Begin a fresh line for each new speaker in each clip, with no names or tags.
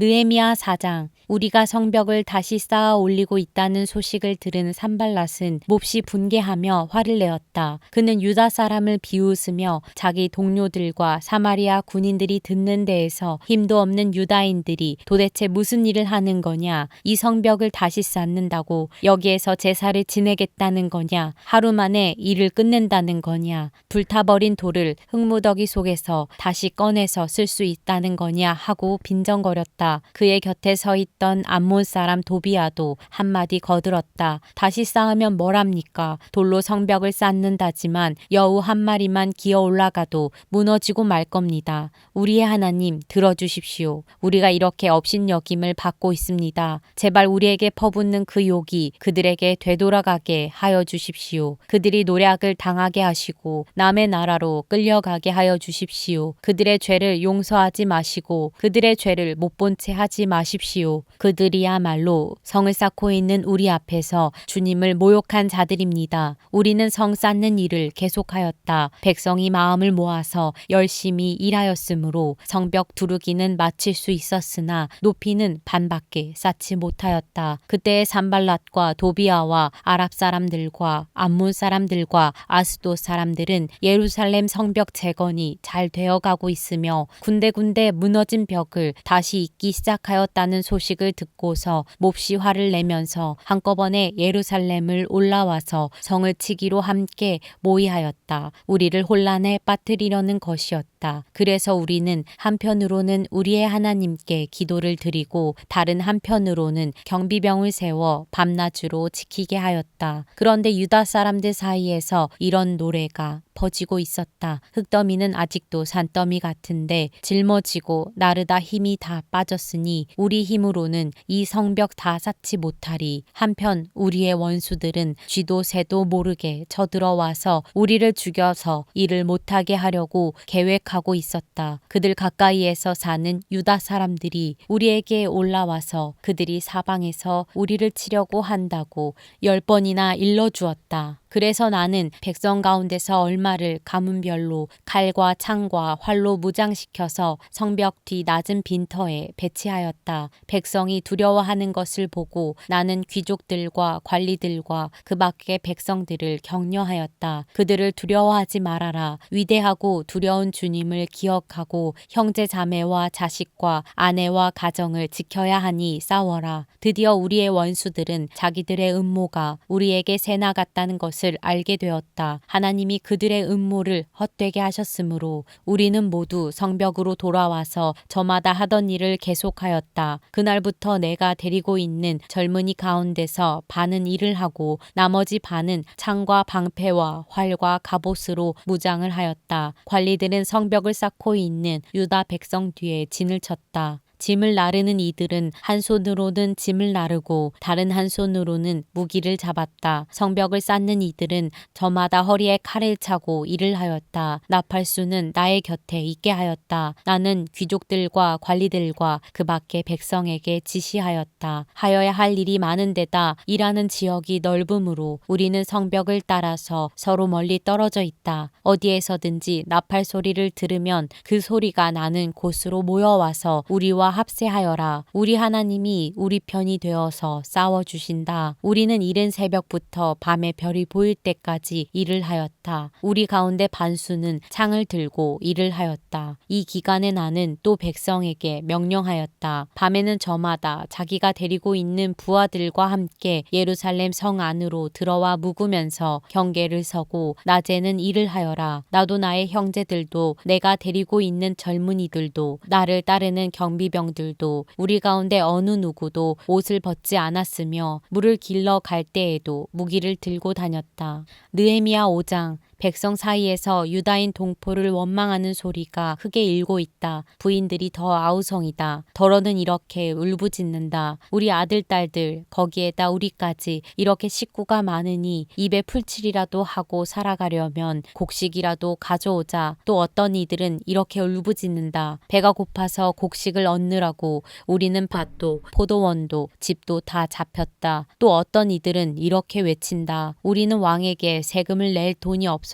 느헤미야 4장. 우리가 성벽을 다시 쌓아 올리고 있다는 소식을 들은 산발랏은 몹시 분개하며 화를 내었다. 그는 유다 사람을 비웃으며 자기 동료들과 사마리아 군인들이 듣는 데에서 힘도 없는 유다인들이 도대체 무슨 일을 하는 거냐, 이 성벽을 다시 쌓는다고 여기에서 제사를 지내겠다는 거냐, 하루 만에 일을 끝낸다는 거냐, 불타버린 돌을 흙무더기 속에서 다시 꺼내서 쓸 수 있다는 거냐 하고 빈정거렸다. 그의 곁에 서 있던 암몬 사람 도비아도 한마디 거들었다. 다시 쌓으면 뭐랍니까? 돌로 성벽을 쌓는다지만 여우 한 마리만 기어 올라가도 무너지고 말 겁니다. 우리의 하나님 들어주십시오. 우리가 이렇게 업신여김을 받고 있습니다. 제발 우리에게 퍼붓는 그 욕이 그들에게 되돌아가게 하여 주십시오. 그들이 노략을 당하게 하시고 남의 나라로 끌려가게 하여 주십시오. 그들의 죄를 용서하지 마시고 그들의 죄를 못 본 채 하지 마십시오. 그들이야말로 성을 쌓고 있는 우리 앞에서 주님을 모욕한 자들입니다. 우리는 성 쌓는 일을 계속하였다. 백성이 마음을 모아서 열심히 일하였으므로 성벽 두르기는 마칠 수 있었으나 높이는 반밖에 쌓지 못하였다. 그때 산발랏과 도비아와 아랍 사람들과 암몬 사람들과 아스돗 사람들은 예루살렘 성벽 재건이 잘 되어가고 있으며 군데군데 무너진 벽을 다시 잇기 시작하였다는 소식을 듣고서 몹시 화를 내면서 한꺼번에 예루살렘을 올라와서 성을 치기로 함께 모의하였다. 우리를 혼란에 빠뜨리려는 것이었다. 그래서 우리는 한편으로는 우리의 하나님께 기도를 드리고 다른 한편으로는 경비병을 세워 밤낮으로 지키게 하였다. 그런데 유다 사람들 사이에서 이런 노래가 퍼지고 있었다. 흙더미는 아직도 산더미 같은데 짊어지고 나르다 힘이 다 빠졌으니 우리 힘으로는 이 성벽 다 쌓지 못하리. 한편 우리의 원수들은 쥐도 새도 모르게 쳐들어와서 우리를 죽여서 일을 못하게 하려고 계획하고 있었다. 그들 가까이에서 사는 유다 사람들이 우리에게 올라와서 그들이 사방에서 우리를 치려고 한다고 10번이나 일러주었다. 그래서 나는 백성 가운데서 얼마를 가문별로 칼과 창과 활로 무장시켜서 성벽 뒤 낮은 빈터에 배치하였다. 백성이 두려워하는 것을 보고 나는 귀족들과 관리들과 그 밖의 백성들을 격려하였다. 그들을 두려워하지 말아라. 위대하고 두려운 주님을 기억하고 형제 자매와 자식과 아내와 가정을 지켜야 하니 싸워라. 드디어 우리의 원수들은 자기들의 음모가 우리에게 새나갔다는 것을 알게 되었다. 하나님이 그들의 음모를 헛되게 하셨으므로 우리는 모두 성벽으로 돌아와서 저마다 하던 일을 계속하였다. 그날부터 내가 데리고 있는 젊은이 가운데서 반은 일을 하고 나머지 반은 창과 방패와 활과 갑옷으로 무장을 하였다. 관리들은 성벽을 쌓고 있는 유다 백성 뒤에 진을 쳤다. 짐을 나르는 이들은 한 손으로는 짐을 나르고 다른 한 손으로는 무기를 잡았다. 성벽을 쌓는 이들은 저마다 허리에 칼을 차고 일을 하였다. 나팔수는 나의 곁에 있게 하였다. 나는 귀족들과 관리들과 그 밖의 백성에게 지시하였다. 하여야 할 일이 많은 데다 일하는 지역이 넓으므로 우리는 성벽을 따라서 서로 멀리 떨어져 있다. 어디에서든지 나팔 소리를 들으면 그 소리가 나는 곳으로 모여와서 우리와 합세하여라. 우리 하나님이 우리 편이 되어서 싸워주신다. 우리는 이른 새벽부터 밤에 별이 보일 때까지 일을 하였다. 우리 가운데 반수는 창을 들고 일을 하였다. 이 기간에 나는 또 백성에게 명령하였다. 밤에는 저마다 자기가 데리고 있는 부하들과 함께 예루살렘 성 안으로 들어와 묵으면서 경계를 서고 낮에는 일을 하여라. 나도 나의 형제들도 내가 데리고 있는 젊은이들도 나를 따르는 경비병들도 우리 가운데 어느 누구도 옷을 벗지 않았으며 물을 길러 갈 때에도 무기를 들고 다녔다. 느헤미야 5장. 백성 사이에서 유다인 동포를 원망하는 소리가 크게 일고 있다. 부인들이 더 아우성이다. 더러는 이렇게 울부짖는다. 우리 아들 딸들 거기에다 우리까지 이렇게 식구가 많으니 입에 풀칠이라도 하고 살아가려면 곡식이라도 가져오자. 또 어떤 이들은 이렇게 울부짖는다. 배가 고파서 곡식을 얻느라고 우리는 밭도 포도원도 집도 다 잡혔다. 또 어떤 이들은 이렇게 외친다. 우리는 왕에게 세금을 낼 돈이 없어서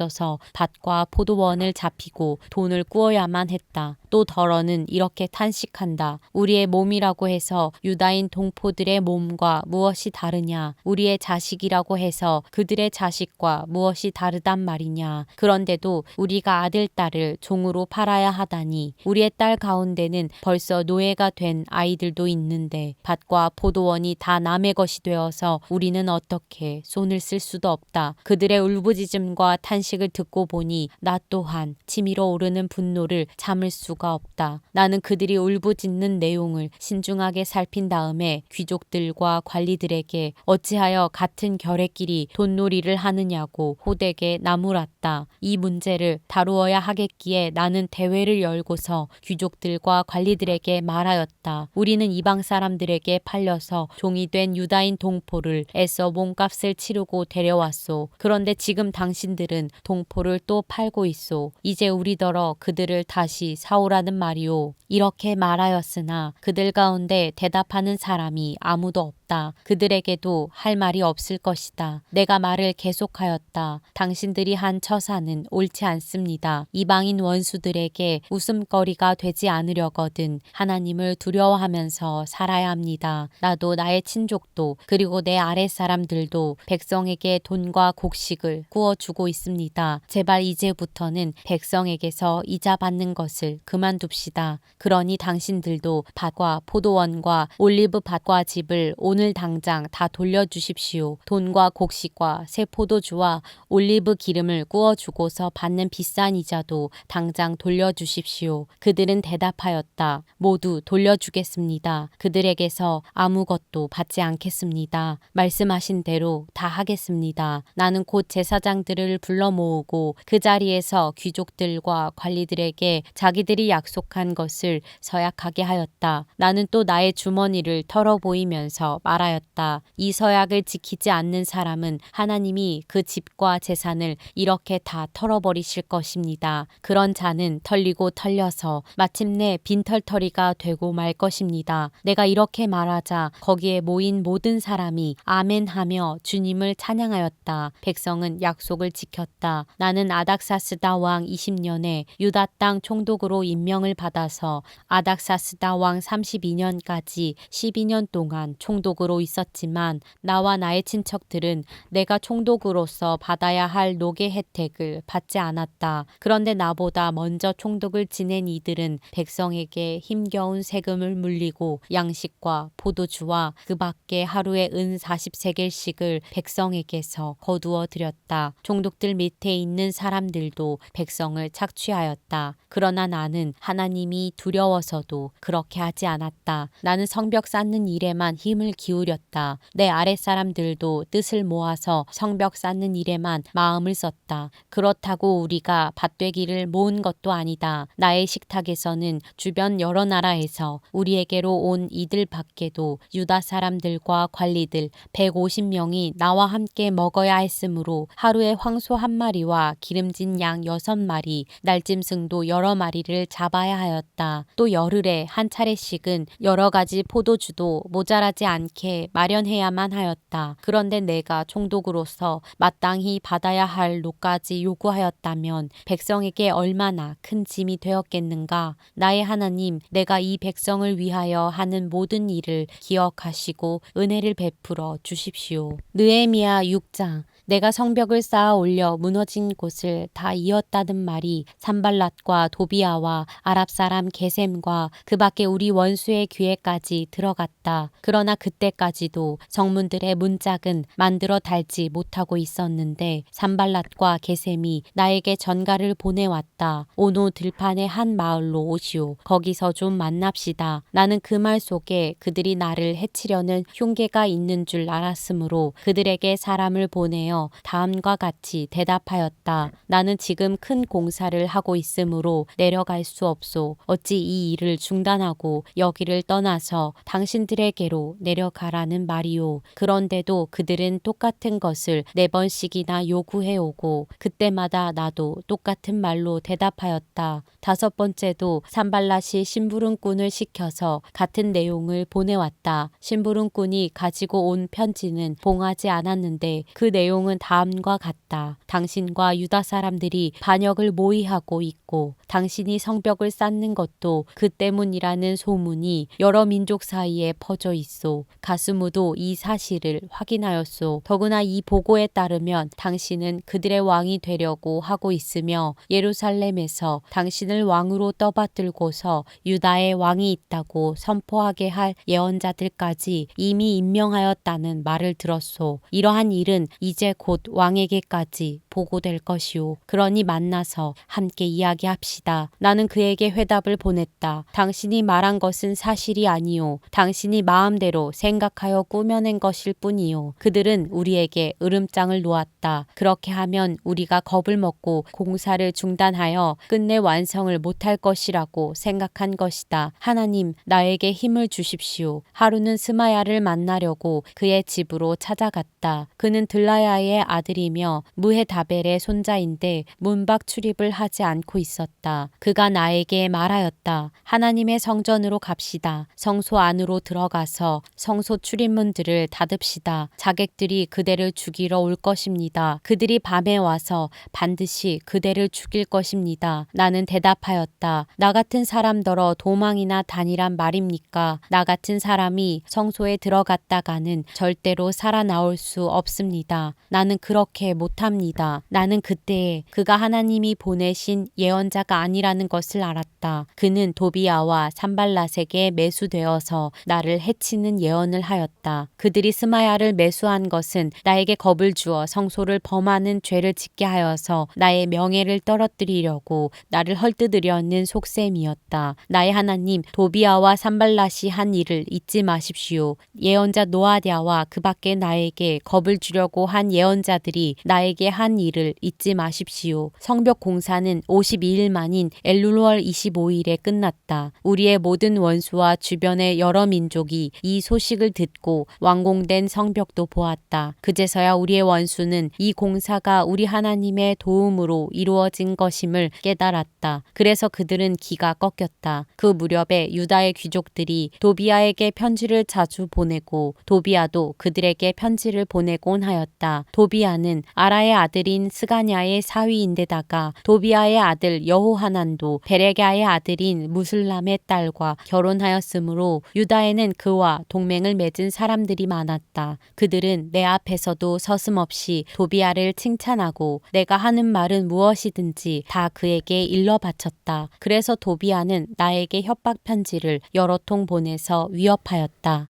밭과 포도원을 잡히고 돈을 꾸어야만 했다. 또 더러는 이렇게 탄식한다. 우리의 몸이라고 해서 유다인 동포들의 몸과 무엇이 다르냐? 우리의 자식이라고 해서 그들의 자식과 무엇이 다르단 말이냐? 그런데도 우리가 아들, 딸을 종으로 팔아야 하다니 우리의 딸 가운데는 벌써 노예가 된 아이들도 있는데 밭과 포도원이 다 남의 것이 되어서 우리는 어떻게 손을 쓸 수도 없다. 그들의 울부짖음과 탄식을 듣고 보니 나 또한 치밀어 오르는 분노를 참을 수가 없다. 나는 그들이 울부짖는 내용을 신중하게 살핀 다음에 귀족들과 관리들에게 어찌하여 같은 결의끼리 돈놀이를 하느냐고 호되게 나무랐다. 이 문제를 다루어야 하겠기에 나는 대회를 열고서 귀족들과 관리들에게 말하였다. 우리는 이방 사람들에게 팔려서 종이 된 유다인 동포를 애써 몸값을 치르고 데려왔소. 그런데 지금 당신들은 동포를 또 팔고 있소. 이제 우리더러 그들을 다시 사오라는 말이오. 이렇게 말하였으나 그들 가운데 대답하는 사람이 아무도 없다. 그들에게도 할 말이 없을 것이다. 내가 말을 계속하였다. 당신들이 한 처사는 옳지 않습니다. 이방인 원수들에게 웃음거리가 되지 않으려거든 하나님을 두려워하면서 살아야 합니다. 나도 나의 친족도 그리고 내 아랫사람들도 백성에게 돈과 곡식을 구워주고 있습니다. 제발 이제부터는 백성에게서 이자 받는 것을 그만둡시다. 그러니 당신들도 밭과 포도원과 올리브 밭과 집을 오늘 당장 다 돌려주십시오. 돈과 곡식과 새 포도주와 올리브 기름을 구워주고서 받는 비싼 이자도 당장 돌려주십시오. 그들은 대답하였다. 모두 돌려주겠습니다. 그들에게서 아무것도 받지 않겠습니다. 말씀하신 대로 다 하겠습니다. 나는 곧 제사장들을 불러 모으고 그 자리에서 귀족들과 관리들에게 자기들이 약속한 것을 서약하게 하였다. 나는 또 나의 주머니를 털어보이면서 말하였다. 이 서약을 지키지 않는 사람은 하나님이 그 집과 재산을 이렇게 다 털어버리실 것입니다. 그런 자는 털리고 털려서 마침내 빈털터리가 되고 말 것입니다. 내가 이렇게 말하자 거기에 모인 모든 사람이 아멘하며 주님을 찬양하였다. 백성은 약속을 지켰다. 나는 아닥사스다 왕 20년에 유다 땅 총독으로 임명을 받아서 아닥사스다 왕 32년까지 12년 동안 총독으로 있었지만 나와 나의 친척들은 내가 총독으로서 받아야 할 노계 혜택을 받지 않았다. 그런데 나보다 먼저 총독을 지낸 이들은 백성에게 힘겨운 세금을 물리고 양식과 포도주와 그 밖에 하루에 은 40세겔씩을 백성에게서 거두어 드렸다. 총독들 밑에 있는 사람들도 백성을 착취하였다. 그러나 나는 하나님이 두려워서도 그렇게 하지 않았다. 나는 성벽 쌓는 일에만 힘을 기울였다. 내 아랫사람들도 뜻을 모아서 성벽 쌓는 일에만 마음을 썼다. 그렇다고 우리가 밭되기를 모은 것도 아니다. 나의 식탁에서는 주변 여러 나라에서 우리에게로 온 이들 밖에도 유다 사람들과 관리들 150명이 나와 함께 먹어야 했으므로 하루에 황소 한 마리와 기름진 양 6마리, 날짐승도 여러 마리를 잡아야 하였다. 또 열흘에 한 차례씩은 여러 가지 포도주도 모자라지 않게 마련해야만 하였다. 그런데 내가 총독으로서 마땅히 받아야 할 노까지 요구하였다면 백성에게 얼마나 큰 짐이 되었겠는가. 나의 하나님, 내가 이 백성을 위하여 하는 모든 일을 기억하시고 은혜를 베풀어 주십시오. 느헤미야 6장. 내가 성벽을 쌓아 올려 무너진 곳을 다 이었다는 말이 산발랏과 도비아와 아랍 사람 게셈과 그 밖에 우리 원수의 귀에까지 들어갔다. 그러나 그때까지도 성문들의 문짝은 만들어 달지 못하고 있었는데 산발랏과 게셈이 나에게 전가를 보내왔다. 오노 들판의 한 마을로 오시오. 거기서 좀 만납시다. 나는 그 말 속에 그들이 나를 해치려는 흉계가 있는 줄 알았으므로 그들에게 사람을 보내어 다음과 같이 대답하였다. 나는 지금 큰 공사를 하고 있으므로 내려갈 수 없소. 어찌 이 일을 중단하고 여기를 떠나서 당신들에게로 내려가라는 말이오. 그런데도 그들은 똑같은 것을 4번씩이나 요구해오고 그때마다 나도 똑같은 말로 대답하였다. 5번째도 산발랏이 심부름꾼을 시켜서 같은 내용을 보내왔다. 심부름꾼이 가지고 온 편지는 봉하지 않았는데 그 내용을 내용은 다음과 같다. 당신과 유다 사람들이 반역을 모의하고 있고 당신이 성벽을 쌓는 것도 그 때문이라는 소문이 여러 민족 사이에 퍼져 있소. 가스무도 이 사실을 확인하였소. 더구나 이 보고에 따르면 당신은 그들의 왕이 되려고 하고 있으며 예루살렘에서 당신을 왕으로 떠받들고서 유다의 왕이 있다고 선포하게 할 예언자들까지 이미 임명하였다는 말을 들었소. 이러한 일은 이제 곧 왕에게까지 보고될 것이오. 그러니 만나서 함께 이야기합시다. 나는 그에게 회답을 보냈다. 당신이 말한 것은 사실이 아니오. 당신이 마음대로 생각하여 꾸며낸 것일 뿐이오. 그들은 우리에게 으름장을 놓았다. 그렇게 하면 우리가 겁을 먹고 공사를 중단하여 끝내 완성을 못할 것이라고 생각한 것이다. 하나님, 나에게 힘을 주십시오. 하루는 스마야를 만나려고 그의 집으로 찾아갔다. 그는 들라야의 아들이며 무헤다벨의 손자인데 문밖 출입을 하지 않고 있었다. 그가 나에게 말하였다. 하나님의 성전으로 갑시다. 성소 안으로 들어가서 성소 출입문들을 닫읍시다. 자객들이 그대를 죽이러 올 것입니다. 그들이 밤에 와서 반드시 그대를 죽일 것입니다. 나는 대답하였다. 나 같은 사람더러 도망이나 다니란 말입니까? 나 같은 사람이 성소에 들어갔다가는 절대로 살아나올 수 없습니다. 나는 그렇게 못합니다. 나는 그때에 그가 하나님이 보내신 예언자가 아니라는 것을 알았다. 그는 도비야와 산발랏에게 매수되어서 나를 해치는 예언을 하였다. 그들이 스마야를 매수한 것은 나에게 겁을 주어 성소를 범하는 죄를 짓게 하여서 나의 명예를 떨어뜨리려고 나를 헐뜯으려는 속셈이었다. 나의 하나님 도비야와 산발랏이 한 일을 잊지 마십시오. 예언자 노아랴와 그 밖에 나에게 겁을 주려고 한 예언자들이 나에게 한 일을 잊지 마십시오. 성벽 공사는 52일 만인 엘룰월 25일에 끝났다. 우리의 모든 원수와 주변의 여러 민족이 이 소식을 듣고 완공된 성벽도 보았다. 그제서야 우리의 원수는 이 공사가 우리 하나님의 도움으로 이루어진 것임을 깨달았다. 그래서 그들은 기가 꺾였다. 그 무렵에 유다의 귀족들이 도비야에게 편지를 자주 보내고 도비야도 그들에게 편지를 보내곤 하였다. 도비야는 아라의 아들인 스가냐의 사위인데다가 도비야의 아들 여호하난도 베레갸의 아들인 무슬람의 딸과 결혼하였으므로 유다에는 그와 동맹을 맺은 사람들이 많았다. 그들은 내 앞에서도 서슴없이 도비야를 칭찬하고 내가 하는 말은 무엇이든지 다 그에게 일러 바쳤다. 그래서 도비야는 나에게 협박 편지를 여러 통 보내서 위협하였다.